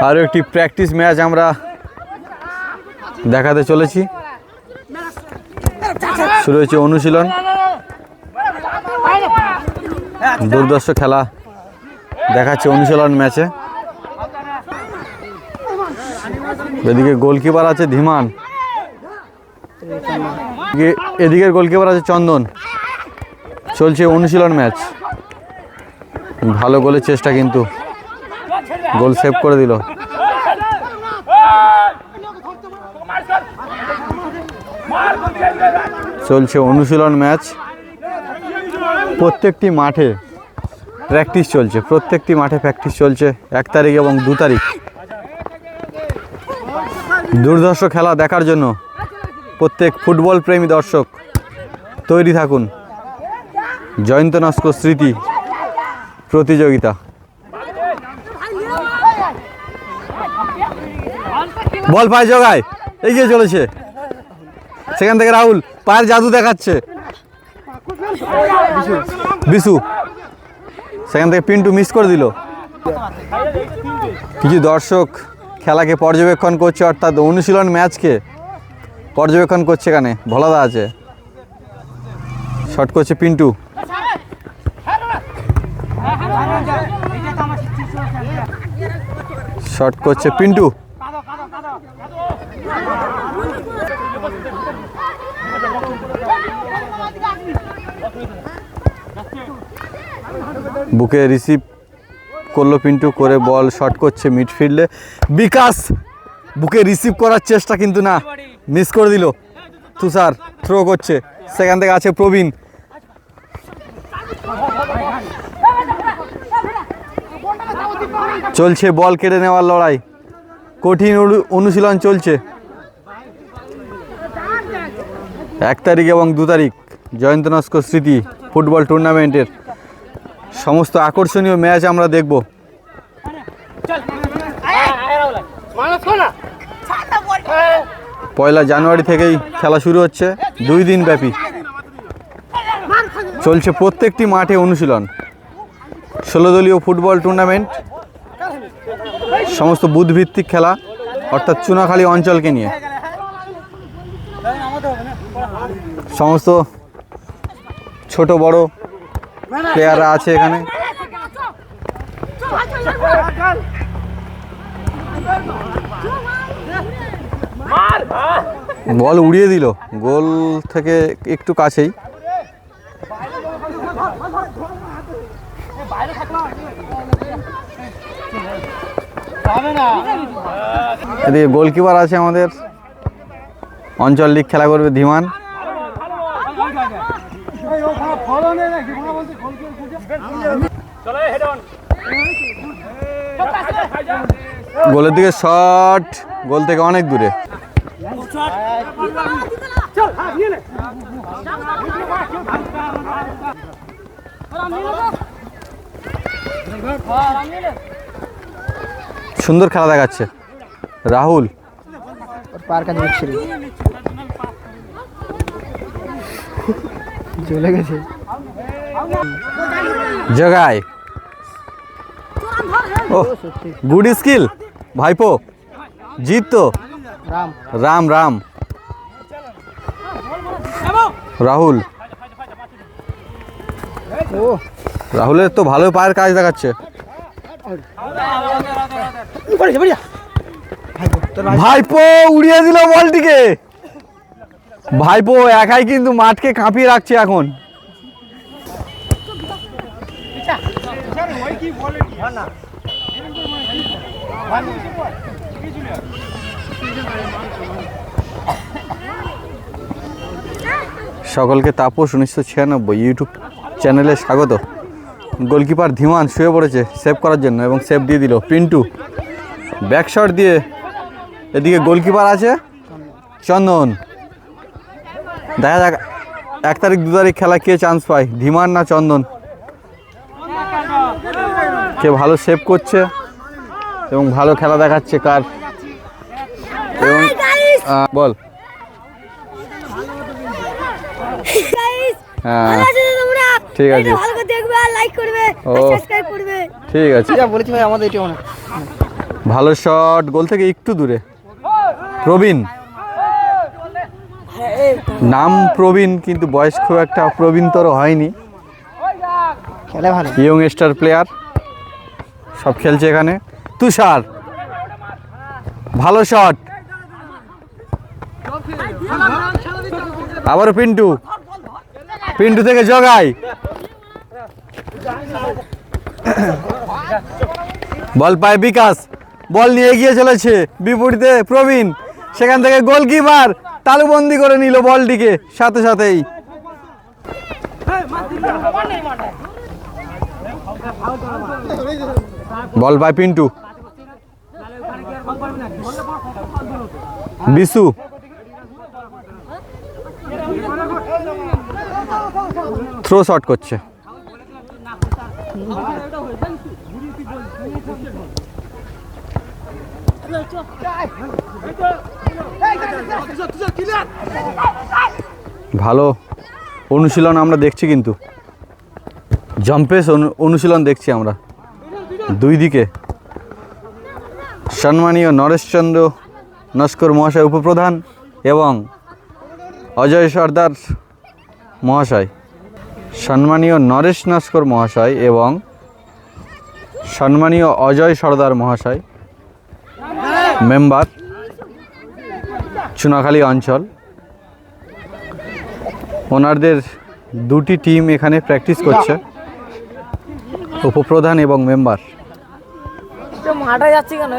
আরও একটি practice match আমরা দেখাতে চলেছি। শুরু হয়েছে অনুশীলন। দুর্ধর্ষ খেলা দেখাচ্ছে অনুশীলন ম্যাচে। এদিকে গোলকিপার আছে ধীমান, এদিকের গোলকিপার আছে চন্দন। চলছে অনুশীলন ম্যাচ। ভালো গোলের চেষ্টা, কিন্তু গোল সেভ করে দিল। চলছে অনুশীলন ম্যাচ। প্রত্যেকটি মাঠে প্র্যাকটিস চলছে, প্রত্যেকটি মাঠে প্র্যাকটিস চলছে 1 তারিখ এবং 2 তারিখ। দুর্ধর্ষ খেলা দেখার জন্য প্রত্যেক ফুটবল প্রেমী দর্শক তৈরি থাকুন। জয়ন্ত নস্কর স্মৃতি প্রতিযোগিতা। বল পায় জগায়, এগিয়ে চলেছে। সেখান থেকে রাহুল পায়ের জাদু দেখাচ্ছে। বিশু, সেখান থেকে পিন্টু মিস করে দিল। কিছু দর্শক খেলাকে পর্যবেক্ষণ করছে, অর্থাৎ অনুশীলন ম্যাচকে পর্যবেক্ষণ করছে। এখানে ভোলাদা আছে, শট করছে পিন্টু। শট করছে পিন্টু। বুকে রিসিভ করলো পিন্টু, করে বল শট করছে মিডফিল্ডে। বিকাশ বুকে রিসিভ করার চেষ্টা, কিন্তু না, মিস করে দিল। তুষার থ্রো করছে, সেখান থেকে আছে প্রবীণ। চলছে বল কেড়ে নেওয়ার লড়াই, কঠিন অনুশীলন চলছে। 1 তারিখ এবং 2 তারিখ জয়ন্ত নস্কর স্মৃতি ফুটবল টুর্নামেন্টের সমস্ত আকর্ষণীয় ম্যাচ আমরা দেখব। পয়লা জানুয়ারি থেকেই খেলা শুরু হচ্ছে, 2 দিন ব্যাপী চলছে প্রত্যেকটি মাঠে অনুশীলন। 16 দলীয় ফুটবল টুর্নামেন্ট, সমস্ত বুথভিত্তিক খেলা, অর্থাৎ চুনাখালী অঞ্চলকে নিয়ে। সমস্ত ছোট বড় প্লেয়াররা আছে এখানে। বল উড়িয়ে দিল গোল থেকে একটু কাছেই। এদিকে গোলকিপার আছে আমাদের, অঞ্চল লিগ খেলা করবে ধীমান। গোলের দিকে শট, গোল থেকে অনেক দূরে। সুন্দর খেলা দেখাচ্ছে রাহুল। চলে গেছে জগায়। ও গুড স্কিল ভাইপো, জিত তো রাম রাম। রাহুল, রাহুলের তো ভালো পায়ের কাজ দেখাচ্ছে। ভাইপো উড়িয়ে দিল বলটিকে। ভাইপো একাই কিন্তু মাঠকে কাঁপিয়ে রাখছে এখন। সকলকে তাপস 1996 ইউটিউব চ্যানেলে স্বাগত। গোলকিপার ধীমান শুয়ে পড়েছে সেভ করার জন্য এবং সেভ দিয়ে দিল পিন্টু। ব্যাকশট দিয়ে এদিকে গোলকিপার আছে চন্দন। দেখা যাক 1 তারিখ 2 তারিখ খেলা কে চান্স পায়, ধীমান না চন্দন, কে ভালো সেভ করছে এবং ভালো খেলা দেখাচ্ছে কার। এবং বল হ্যাঁ ঠিক আছে, ঠিক আছে। ভালো শট, গোল থেকে একটু দূরে। প্রবীণ, নাম প্রবীণ কিন্তু বয়স খুব একটা প্রবীণতর হয়নি। খেলে ভালো। ইয়ং স্টার প্লেয়ার, সব খেলছে এখানে। তুষার, ভালো শট, আবারও পিন্টু, পিন্টু থেকে জগাই, বল পায় বিকাশ, বল নিয়ে এগিয়ে চলেছে বিপরীতে প্রবীণ, সেখান থেকে গোলকিপার তালুবন্দি করে নিল বলটিকে সাথে সাথেই। বল পায় পিন্টু, বিশু, থ্রো শট করছে। ভালো অনুশীলন আমরা দেখছি, কিন্তু জাম্পেস অনুশীলন দেখছি আমরা দুই দিকে। সম্মানীয় নরেশচন্দ্র নস্কর মহাশয় উপপ্রধান এবং অজয় সর্দার মহাশয়, সম্মানীয় নরেশ নস্কর মহাশয় এবং সম্মানীয় অজয় সর্দার মহাশয়, মেম্বার চুনাখালী অঞ্চল, ওনাদের দুটি টিম এখানে প্র্যাকটিস করছে, উপপ্রধান এবং মেম্বার। মাঠে যাচ্ছি কেন?